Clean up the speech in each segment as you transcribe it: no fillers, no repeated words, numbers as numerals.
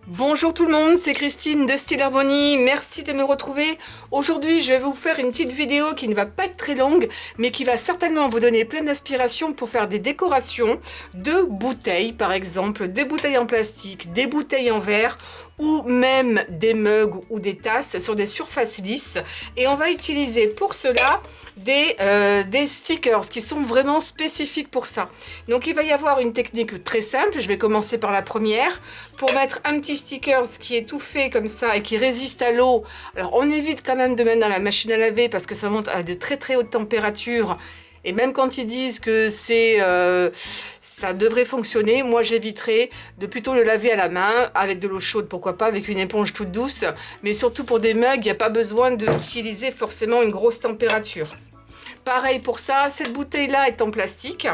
Bonjour tout le monde, c'est Christine de Style Harmonie, merci de me retrouver. Aujourd'hui, je vais vous faire une petite vidéo qui ne va pas être très longue, mais qui va certainement vous donner plein d'inspiration pour faire des décorations de bouteilles, par exemple, des bouteilles en plastique, des bouteilles en verre, ou même des mugs ou des tasses sur des surfaces lisses. Et on va utiliser pour cela des stickers qui sont vraiment spécifiques pour ça. Donc il va y avoir une technique très simple, je vais commencer par la première. Pour mettre un petit stickers qui est tout fait comme ça et qui résiste à l'eau, alors on évite quand même de mettre dans la machine à laver parce que ça monte à de très hautes températures. Et même quand ils disent que ça devrait fonctionner, moi j'éviterais de plutôt le laver à la main, avec de l'eau chaude, pourquoi pas, avec une éponge toute douce. Mais surtout pour des mugs, il n'y a pas besoin d'utiliser forcément une grosse température. Pareil pour ça, cette bouteille-là est en plastique.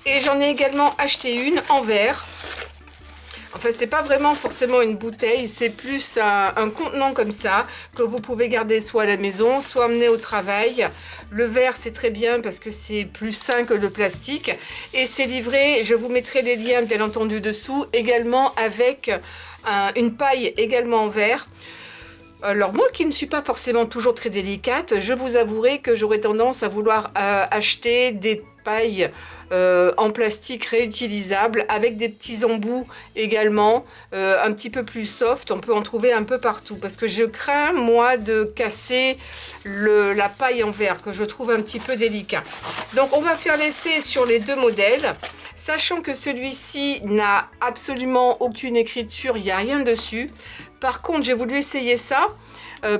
Et j'en ai également acheté une en verre. Enfin, c'est pas vraiment forcément une bouteille, c'est plus un contenant comme ça que vous pouvez garder soit à la maison, soit amener au travail. Le verre, c'est très bien parce que c'est plus sain que le plastique. Et c'est livré, je vous mettrai les liens bien entendu dessous, également avec une paille également en verre. Alors moi qui ne suis pas forcément toujours très délicate, je vous avouerai que j'aurais tendance à vouloir acheter des pailles en plastique réutilisables avec des petits embouts également, un petit peu plus soft. On peut en trouver un peu partout parce que je crains moi de casser la paille en verre que je trouve un petit peu délicat. Donc on va faire l'essai sur les deux modèles, sachant que celui-ci n'a absolument aucune écriture, il n'y a rien dessus. Par contre, j'ai voulu essayer ça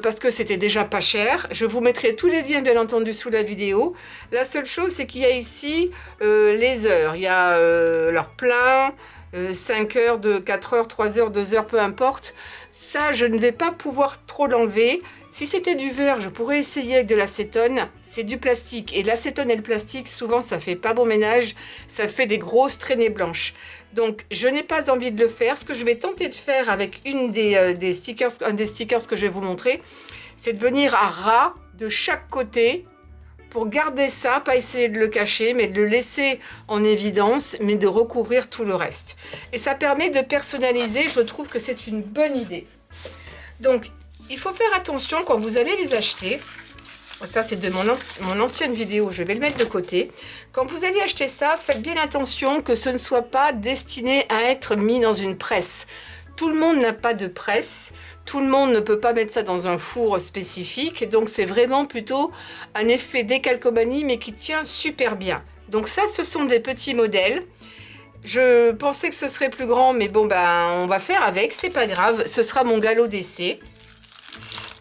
parce que c'était déjà pas cher. Je vous mettrai tous les liens bien entendu sous la vidéo. La seule chose, c'est qu'il y a ici les heures. Il y a leur plein, 5 heures, 4 heures, 3 heures, 2 heures, peu importe. Ça, je ne vais pas pouvoir trop l'enlever. Si c'était du verre, je pourrais essayer avec de l'acétone. C'est du plastique. Et l'acétone et le plastique, souvent, ça fait pas bon ménage. Ça fait des grosses traînées blanches. Donc, je n'ai pas envie de le faire. Ce que je vais tenter de faire avec un des stickers que je vais vous montrer, c'est de venir à ras de chaque côté pour garder ça, pas essayer de le cacher, mais de le laisser en évidence, mais de recouvrir tout le reste. Et ça permet de personnaliser. Je trouve que c'est une bonne idée. Donc, il faut faire attention quand vous allez les acheter. Ça, c'est de mon ancienne vidéo, je vais le mettre de côté. Quand vous allez acheter ça, faites bien attention que ce ne soit pas destiné à être mis dans une presse. Tout le monde n'a pas de presse, tout le monde ne peut pas mettre ça dans un four spécifique, donc c'est vraiment plutôt un effet décalcomanie, mais qui tient super bien. Donc ça, ce sont des petits modèles. Je pensais que ce serait plus grand, mais bon, ben, on va faire avec, c'est pas grave, ce sera mon galop d'essai.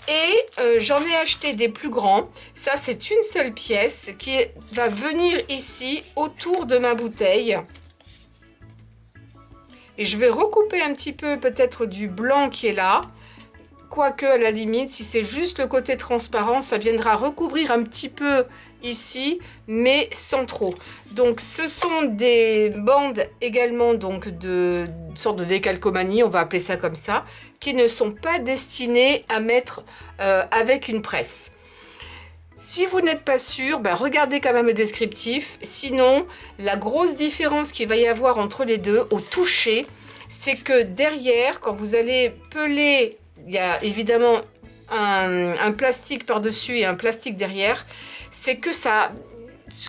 Et j'en ai acheté des plus grands. Ça, c'est une seule pièce qui va venir ici autour de ma bouteille. Et je vais recouper un petit peu peut-être du blanc qui est là. Quoique, à la limite, si c'est juste le côté transparent, ça viendra recouvrir un petit peu ici, mais sans trop. Donc, ce sont des bandes également donc de sorte de décalcomanie, on va appeler ça comme ça, qui ne sont pas destinées à mettre avec une presse. Si vous n'êtes pas sûr, ben regardez quand même le descriptif. Sinon, la grosse différence qu'il va y avoir entre les deux au toucher, c'est que derrière, quand vous allez peler, il y a évidemment un plastique par-dessus et un plastique derrière. C'est que ça,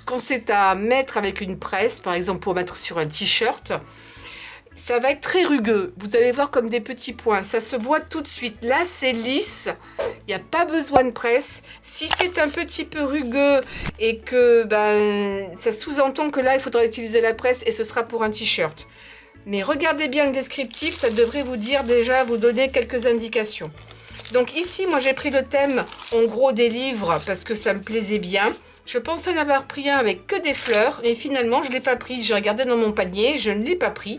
quand c'est à mettre avec une presse, par exemple pour mettre sur un t-shirt, ça va être très rugueux. Vous allez voir comme des petits points. Ça se voit tout de suite. Là, c'est lisse. Il n'y a pas besoin de presse. Si c'est un petit peu rugueux et que ça sous-entend que là, il faudra utiliser la presse et ce sera pour un t-shirt. Mais regardez bien le descriptif. Ça devrait vous dire déjà, vous donner quelques indications. Donc ici, moi, j'ai pris le thème en gros des livres parce que ça me plaisait bien. Je pensais en avoir pris un avec que des fleurs, mais finalement, je ne l'ai pas pris. J'ai regardé dans mon panier, je ne l'ai pas pris.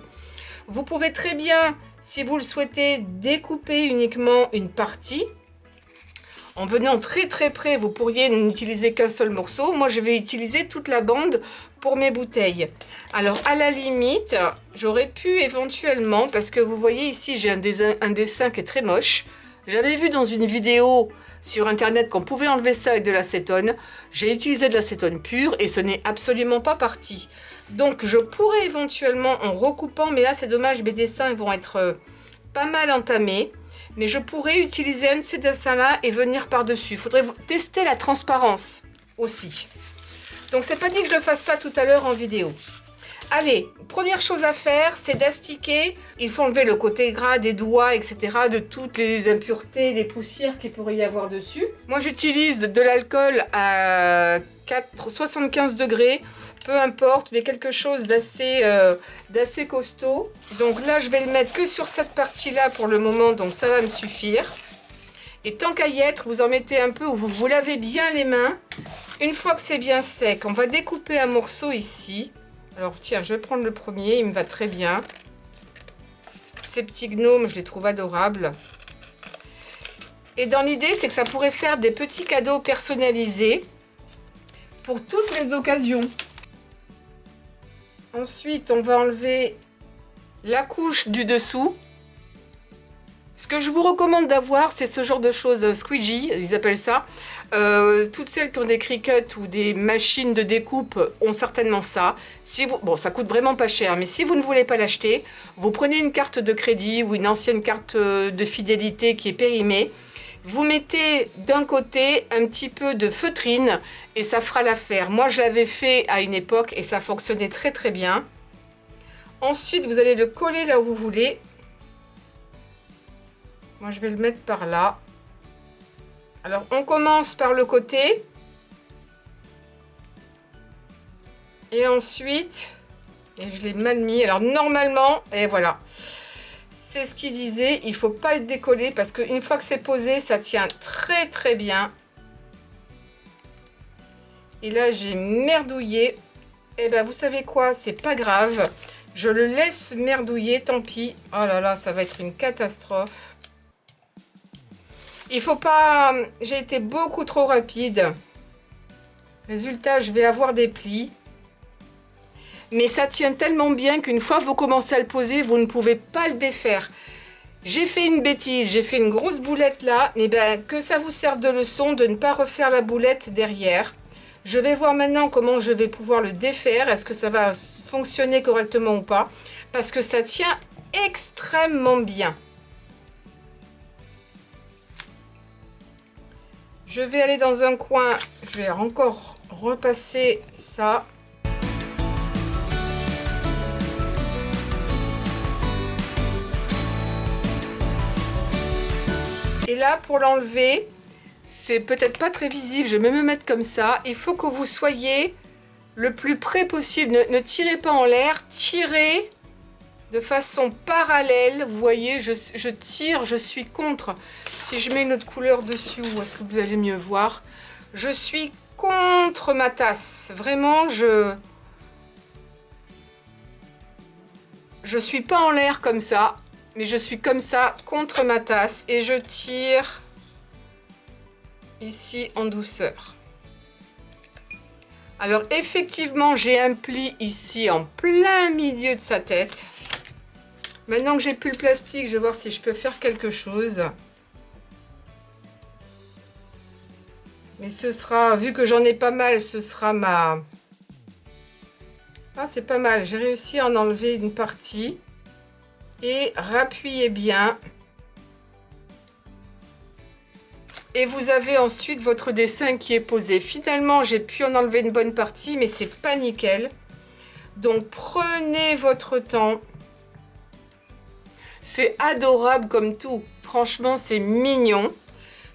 Vous pouvez très bien, si vous le souhaitez, découper uniquement une partie. En venant très près, vous pourriez n'utiliser qu'un seul morceau. Moi, je vais utiliser toute la bande pour mes bouteilles. Alors, à la limite, j'aurais pu éventuellement, parce que vous voyez ici, j'ai un dessin qui est très moche. J'avais vu dans une vidéo sur internet qu'on pouvait enlever ça avec de l'acétone. J'ai utilisé de l'acétone pure et ce n'est absolument pas parti. Donc je pourrais éventuellement en recoupant, mais là c'est dommage, mes dessins vont être pas mal entamé, mais je pourrais utiliser un de ces dessins-là et venir par-dessus. Il faudrait tester la transparence aussi. Donc c'est pas dit que je le fasse pas tout à l'heure en vidéo. Allez, première chose à faire, c'est d'astiquer. Il faut enlever le côté gras des doigts, etc., de toutes les impuretés, les poussières qu'il pourrait y avoir dessus. Moi, j'utilise de l'alcool à 75 degrés, peu importe, mais quelque chose d'assez costaud. Donc là, je vais le mettre que sur cette partie-là pour le moment, donc ça va me suffire. Et tant qu'à y être, vous en mettez un peu, vous lavez bien les mains. Une fois que c'est bien sec, on va découper un morceau ici. Alors tiens, je vais prendre le premier, il me va très bien. Ces petits gnomes, je les trouve adorables. Et dans l'idée, c'est que ça pourrait faire des petits cadeaux personnalisés pour toutes les occasions. Ensuite, on va enlever la couche du dessous. Ce que je vous recommande d'avoir, c'est ce genre de choses squeegee, ils appellent ça. Toutes celles qui ont des Cricut ou des machines de découpe ont certainement ça. Si vous, bon, ça coûte vraiment pas cher, mais si vous ne voulez pas l'acheter, vous prenez une carte de crédit ou une ancienne carte de fidélité qui est périmée. Vous mettez d'un côté un petit peu de feutrine et ça fera l'affaire. Moi, je l'avais fait à une époque et ça fonctionnait très très bien. Ensuite, vous allez le coller là où vous voulez. Moi, je vais le mettre par là. Alors, on commence par le côté. Et ensuite, et je l'ai mal mis. Alors, normalement, et voilà. C'est ce qu'il disait. Il ne faut pas le décoller parce qu'une fois que c'est posé, ça tient très, très bien. Et là, j'ai merdouillé. Et ben, vous savez quoi? C'est pas grave. Je le laisse merdouiller, tant pis. Oh là là, ça va être une catastrophe. Il faut pas... J'ai été beaucoup trop rapide. Résultat, je vais avoir des plis. Mais ça tient tellement bien qu'une fois que vous commencez à le poser, vous ne pouvez pas le défaire. J'ai fait une bêtise, j'ai fait une grosse boulette là. Mais ben, que ça vous serve de leçon de ne pas refaire la boulette derrière. Je vais voir maintenant comment je vais pouvoir le défaire. Est-ce que ça va fonctionner correctement ou pas? Parce que ça tient extrêmement bien. Je vais aller dans un coin, je vais encore repasser ça. Et là, pour l'enlever, c'est peut-être pas très visible, je vais me mettre comme ça. Il faut que vous soyez le plus près possible. Ne tirez pas en l'air, tirez de façon parallèle. Vous voyez, je tire, je suis contre. Si je mets une autre couleur dessus, où est-ce que vous allez mieux voir? Je suis contre ma tasse. Vraiment, je suis pas en l'air comme ça, mais je suis comme ça contre ma tasse et je tire ici en douceur. Alors effectivement, j'ai un pli ici en plein milieu de sa tête. Maintenant que j'ai plus le plastique, je vais voir si je peux faire quelque chose. Mais ce sera, vu que j'en ai pas mal, ce sera ma... Ah, c'est pas mal, j'ai réussi à en enlever une partie. Et rappuyez bien. Et vous avez ensuite votre dessin qui est posé. Finalement, j'ai pu en enlever une bonne partie, mais c'est pas nickel. Donc, prenez votre temps. C'est adorable comme tout. Franchement, c'est mignon.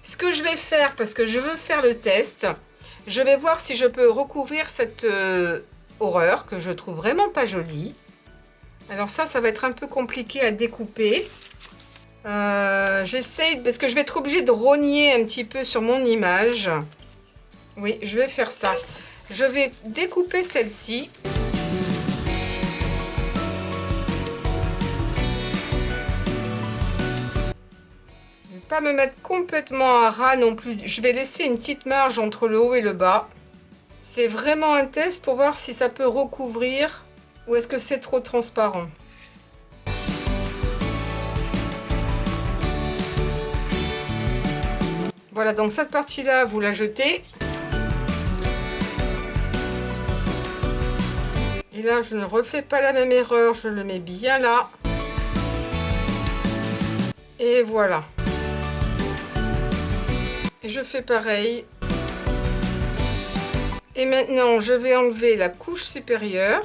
Ce que je vais faire, parce que je veux faire le test, je vais voir si je peux recouvrir cette horreur que je trouve vraiment pas jolie. Alors ça va être un peu compliqué à découper. J'essaye, parce que je vais être obligée de rogner un petit peu sur mon image. Oui, je vais faire ça. Je vais découper celle-ci. Je ne vais pas me mettre complètement à ras non plus. Je vais laisser une petite marge entre le haut et le bas. C'est vraiment un test pour voir si ça peut recouvrir ou est-ce que c'est trop transparent. Voilà, donc cette partie-là, vous la jetez. Et là, je ne refais pas la même erreur, je le mets bien là. Et voilà. Et je fais pareil. Et maintenant, je vais enlever la couche supérieure.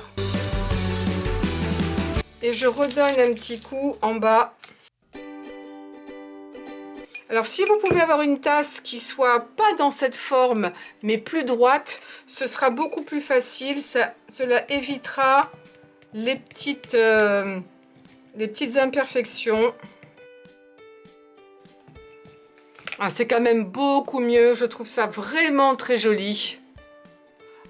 Et je redonne un petit coup en bas. Alors, si vous pouvez avoir une tasse qui soit pas dans cette forme, mais plus droite, ce sera beaucoup plus facile. Cela évitera les petites imperfections. Ah, c'est quand même beaucoup mieux. Je trouve ça vraiment très joli.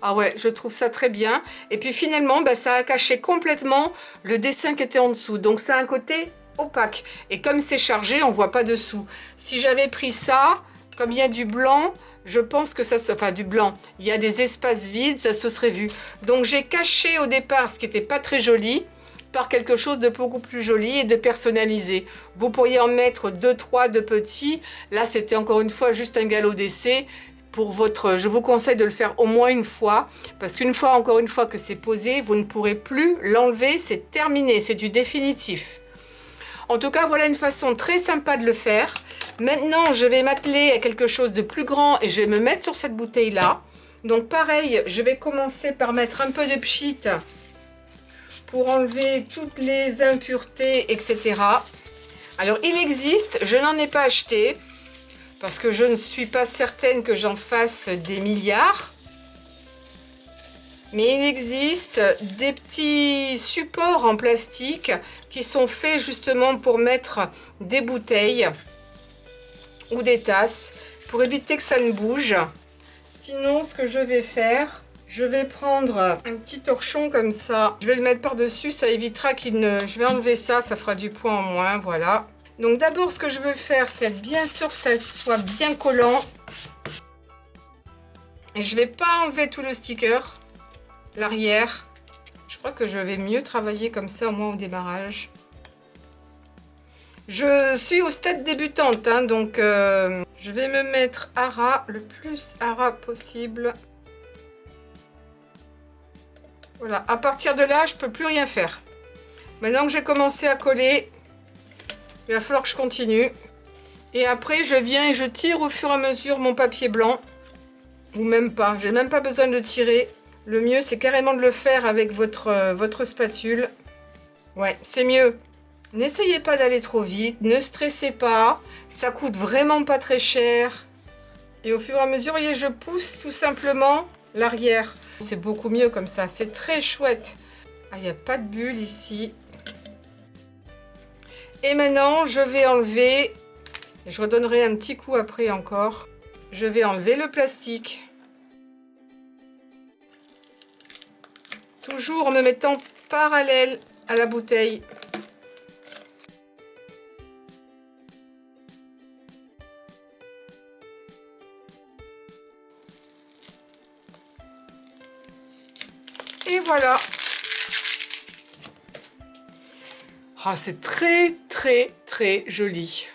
Ah ouais, je trouve ça très bien. Et puis finalement, bah, ça a caché complètement le dessin qui était en dessous. Donc ça a un côté opaque. Et comme c'est chargé, on ne voit pas dessous. Si j'avais pris ça, comme il y a du blanc, je pense que ça se... Enfin, du blanc. Il y a des espaces vides, ça se serait vu. Donc j'ai caché au départ ce qui n'était pas très joli par quelque chose de beaucoup plus joli et de personnalisé. Vous pourriez en mettre 2-3 de petits. Là, c'était encore une fois juste un galop d'essai. Je vous conseille de le faire au moins une fois, parce qu'une fois, encore une fois que c'est posé, vous ne pourrez plus l'enlever, c'est terminé, c'est du définitif. En tout cas, voilà une façon très sympa de le faire. Maintenant, je vais m'atteler à quelque chose de plus grand et je vais me mettre sur cette bouteille-là. Donc pareil, je vais commencer par mettre un peu de pchit pour enlever toutes les impuretés, etc. Alors, il existe, je n'en ai pas acheté, parce que je ne suis pas certaine que j'en fasse des milliards. Mais il existe des petits supports en plastique qui sont faits justement pour mettre des bouteilles ou des tasses pour éviter que ça ne bouge. Sinon, ce que je vais faire, je vais prendre un petit torchon comme ça. Je vais le mettre par-dessus, ça évitera qu'il ne... Je vais enlever ça, ça fera du poids en moins, voilà. Donc d'abord, ce que je veux faire, c'est être bien sûr que ça soit bien collant. Et je ne vais pas enlever tout le sticker, l'arrière. Je crois que je vais mieux travailler comme ça, au moins au démarrage. Je suis au stade débutante, hein, donc je vais me mettre à ras, le plus à ras possible. Voilà, à partir de là, je ne peux plus rien faire. Maintenant que j'ai commencé à coller, il va falloir que je continue. Et après, je viens et je tire au fur et à mesure mon papier blanc. Ou même pas. J'ai même pas besoin de le tirer. Le mieux, c'est carrément de le faire avec votre spatule. Ouais, c'est mieux. N'essayez pas d'aller trop vite. Ne stressez pas. Ça coûte vraiment pas très cher. Et au fur et à mesure, vous voyez, je pousse tout simplement l'arrière. C'est beaucoup mieux comme ça. C'est très chouette. Ah, il n'y a pas de bulle ici. Et maintenant, je vais enlever, je redonnerai un petit coup après encore, je vais enlever le plastique. Toujours en me mettant parallèle à la bouteille. Et voilà. Ah, c'est très très très joli.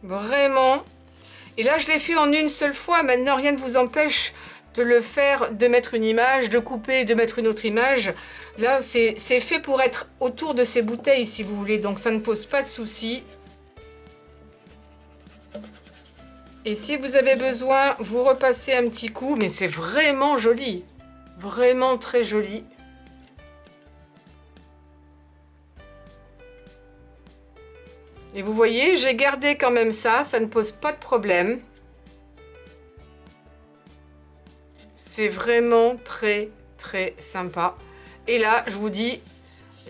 Vraiment. Et là, je l'ai fait en une seule fois. Maintenant, rien ne vous empêche de le faire, de mettre une image, de couper et de mettre une autre image. Là, c'est fait pour être autour de ces bouteilles, si vous voulez. Donc, ça ne pose pas de souci. Et si vous avez besoin, vous repassez un petit coup. Mais c'est vraiment joli. Vraiment très joli. Et vous voyez, j'ai gardé quand même ça. Ça ne pose pas de problème. C'est vraiment très très sympa. Et là, je vous dis,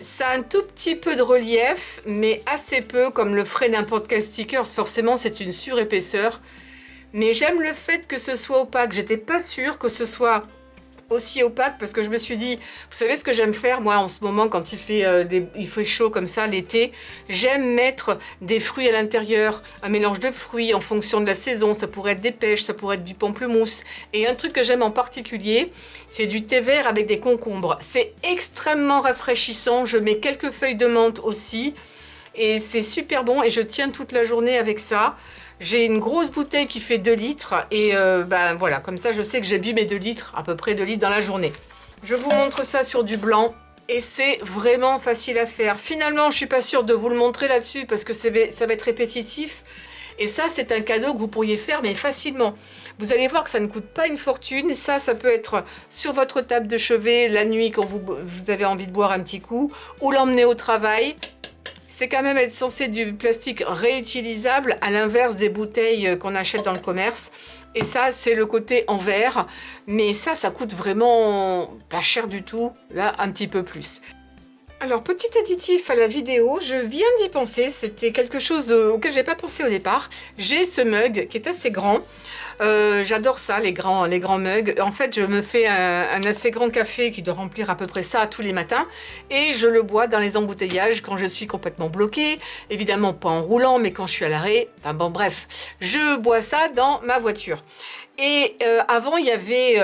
ça a un tout petit peu de relief, mais assez peu, comme le ferait n'importe quel sticker. Forcément, c'est une surépaisseur. Mais j'aime le fait que ce soit opaque. J'étais pas sûre que ce soit aussi opaque parce que je me suis dit, vous savez ce que j'aime faire moi en ce moment quand il fait chaud comme ça l'été, j'aime mettre des fruits à l'intérieur, un mélange de fruits en fonction de la saison. Ça pourrait être des pêches, ça pourrait être du pamplemousse, et un truc que j'aime en particulier, c'est du thé vert avec des concombres. C'est extrêmement rafraîchissant. Je mets quelques feuilles de menthe aussi et c'est super bon, et je tiens toute la journée avec ça. J'ai une grosse bouteille qui fait 2 litres et ben voilà, comme ça je sais que j'ai bu mes 2 litres, à peu près 2 litres dans la journée. Je vous montre ça sur du blanc. Et c'est vraiment facile à faire. Finalement, je suis pas sûre de vous le montrer là-dessus parce que ça va être répétitif. Et ça, c'est un cadeau que vous pourriez faire, mais facilement. Vous allez voir que ça ne coûte pas une fortune. Ça peut être sur votre table de chevet la nuit quand vous avez envie de boire un petit coup, ou l'emmener au travail. C'est quand même être censé du plastique réutilisable, à l'inverse des bouteilles qu'on achète dans le commerce. Et ça, c'est le côté en verre. Mais ça coûte vraiment pas cher du tout. Là, un petit peu plus. Alors, petit additif à la vidéo, je viens d'y penser. C'était quelque chose auquel je n'ai pas pensé au départ. J'ai ce mug qui est assez grand. J'adore ça, les grands mugs. En fait, je me fais un assez grand café qui doit remplir à peu près ça tous les matins. Et je le bois dans les embouteillages quand je suis complètement bloquée. Évidemment, pas en roulant, mais quand je suis à l'arrêt. Enfin bon, bref, je bois ça dans ma voiture. Et avant, il y avait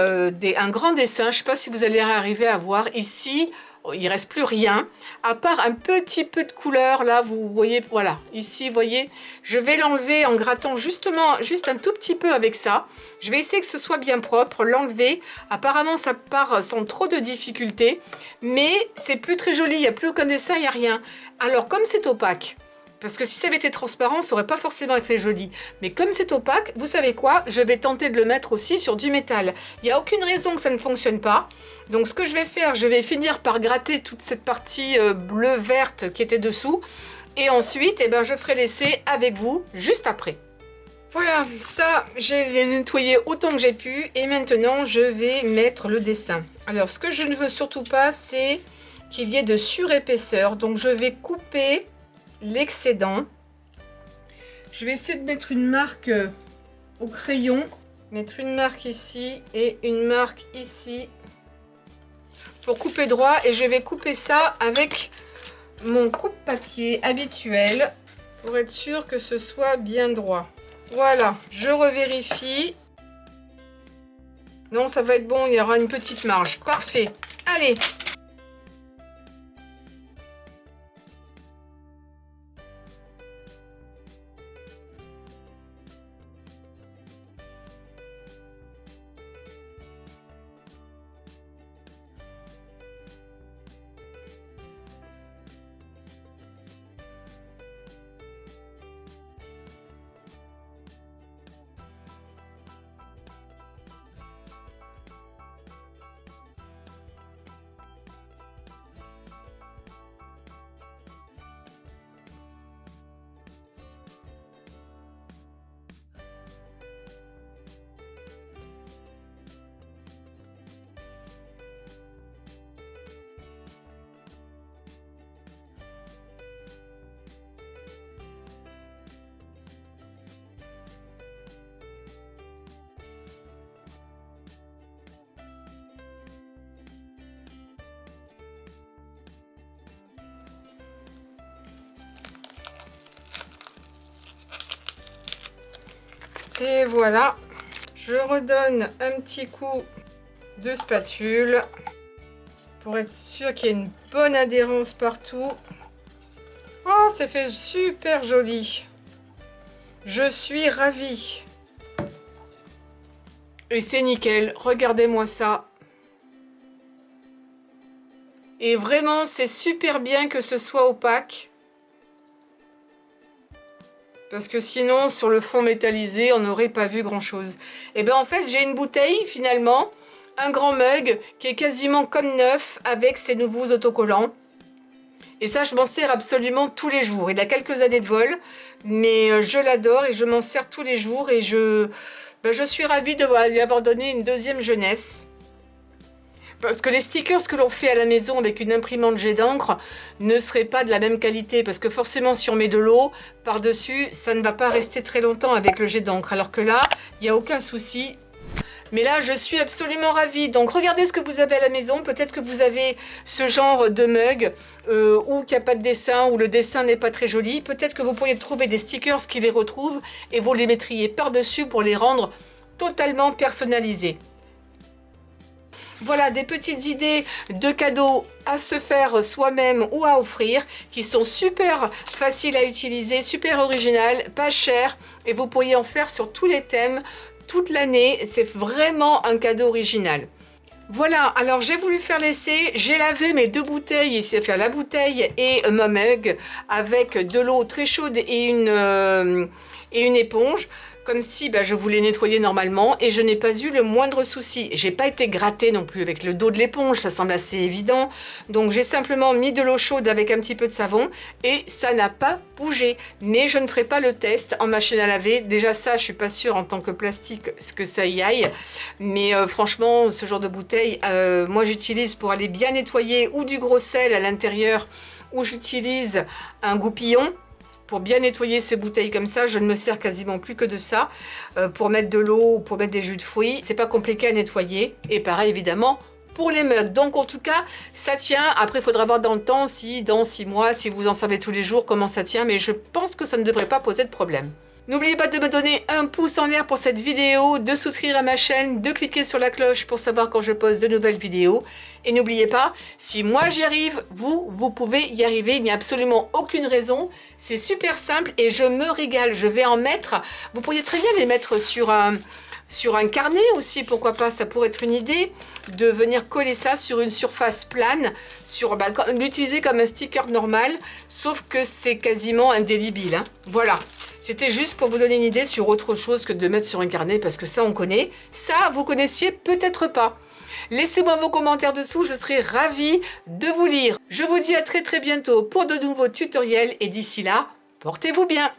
un grand dessin. Je ne sais pas si vous allez arriver à voir ici. Il ne reste plus rien, à part un petit peu de couleur, là, vous voyez, voilà, ici, vous voyez, je vais l'enlever en grattant juste un tout petit peu avec ça. Je vais essayer que ce soit bien propre, l'enlever. Apparemment, ça part sans trop de difficultés, mais c'est plus très joli, il n'y a plus aucun dessin, il n'y a rien. Alors, comme c'est opaque, parce que si ça avait été transparent, ça n'aurait pas forcément été joli. Mais comme c'est opaque, vous savez quoi? Je vais tenter de le mettre aussi sur du métal. Il n'y a aucune raison que ça ne fonctionne pas. Donc ce que je vais faire, je vais finir par gratter toute cette partie bleu-verte qui était dessous. Et ensuite, eh ben, je ferai l'essai avec vous juste après. Voilà, ça, j'ai nettoyé autant que j'ai pu. Et maintenant, je vais mettre le dessin. Alors, ce que je ne veux surtout pas, c'est qu'il y ait de surépaisseur. Donc, je vais couper l'excédent. Je vais essayer de mettre une marque au crayon, mettre une marque ici et une marque ici pour couper droit, et je vais couper ça avec mon coupe-papier habituel pour être sûr que ce soit bien droit. Voilà, je revérifie. Non, ça va être bon, il y aura une petite marge. Parfait. Allez. Et voilà, je redonne un petit coup de spatule pour être sûr qu'il y ait une bonne adhérence partout. Oh, c'est fait super joli. Je suis ravie. Et c'est nickel, regardez-moi ça. Et vraiment, c'est super bien que ce soit opaque. Parce que sinon, sur le fond métallisé, on n'aurait pas vu grand-chose. Et bien en fait, j'ai une bouteille, finalement, un grand mug, qui est quasiment comme neuf, avec ses nouveaux autocollants. Et ça, je m'en sers absolument tous les jours. Il a quelques années de vol, mais je l'adore et je m'en sers tous les jours. Et je suis ravie de lui avoir donné une deuxième jeunesse. Parce que les stickers que l'on fait à la maison avec une imprimante jet d'encre ne seraient pas de la même qualité. Parce que forcément, si on met de l'eau par-dessus, ça ne va pas rester très longtemps avec le jet d'encre. Alors que là, il n'y a aucun souci. Mais là, je suis absolument ravie. Donc, regardez ce que vous avez à la maison. Peut-être que vous avez ce genre de mug ou qu'il n'y a pas de dessin, ou le dessin n'est pas très joli. Peut-être que vous pourriez trouver des stickers qui les retrouvent et vous les mettriez par-dessus pour les rendre totalement personnalisés. Voilà des petites idées de cadeaux à se faire soi-même ou à offrir qui sont super faciles à utiliser, super originales, pas chères, et vous pourriez en faire sur tous les thèmes toute l'année. C'est vraiment un cadeau original. Voilà, alors j'ai voulu faire l'essai, j'ai lavé mes 2 bouteilles, ici à faire la bouteille et ma mug avec de l'eau très chaude et une éponge, comme si je voulais nettoyer normalement et je n'ai pas eu le moindre souci. J'ai pas été grattée non plus avec le dos de l'éponge, ça semble assez évident. Donc j'ai simplement mis de l'eau chaude avec un petit peu de savon et ça n'a pas bougé. Mais je ne ferai pas le test en machine à laver. Déjà ça, je suis pas sûre en tant que plastique que ça y aille. Mais franchement, ce genre de bouteille, moi j'utilise pour aller bien nettoyer ou du gros sel à l'intérieur ou j'utilise un goupillon. Pour bien nettoyer ces bouteilles comme ça, je ne me sers quasiment plus que de ça. Pour mettre de l'eau ou pour mettre des jus de fruits, c'est pas compliqué à nettoyer. Et pareil évidemment pour les mugs. Donc en tout cas, ça tient. Après, il faudra voir dans le temps, si dans 6 mois, si vous en servez tous les jours, comment ça tient. Mais je pense que ça ne devrait pas poser de problème. N'oubliez pas de me donner un pouce en l'air pour cette vidéo, de souscrire à ma chaîne, de cliquer sur la cloche pour savoir quand je poste de nouvelles vidéos. Et n'oubliez pas, si moi j'y arrive, vous pouvez y arriver. Il n'y a absolument aucune raison. C'est super simple et je me régale. Je vais en mettre. Vous pourriez très bien les mettre sur un carnet aussi, pourquoi pas, ça pourrait être une idée de venir coller ça sur une surface plane, l'utiliser comme un sticker normal, sauf que c'est quasiment indélébile, hein. Voilà. C'était juste pour vous donner une idée sur autre chose que de le mettre sur un carnet, parce que ça, on connaît. Ça, vous connaissiez peut-être pas. Laissez-moi vos commentaires dessous, je serai ravie de vous lire. Je vous dis à très bientôt pour de nouveaux tutoriels, et d'ici là, portez-vous bien.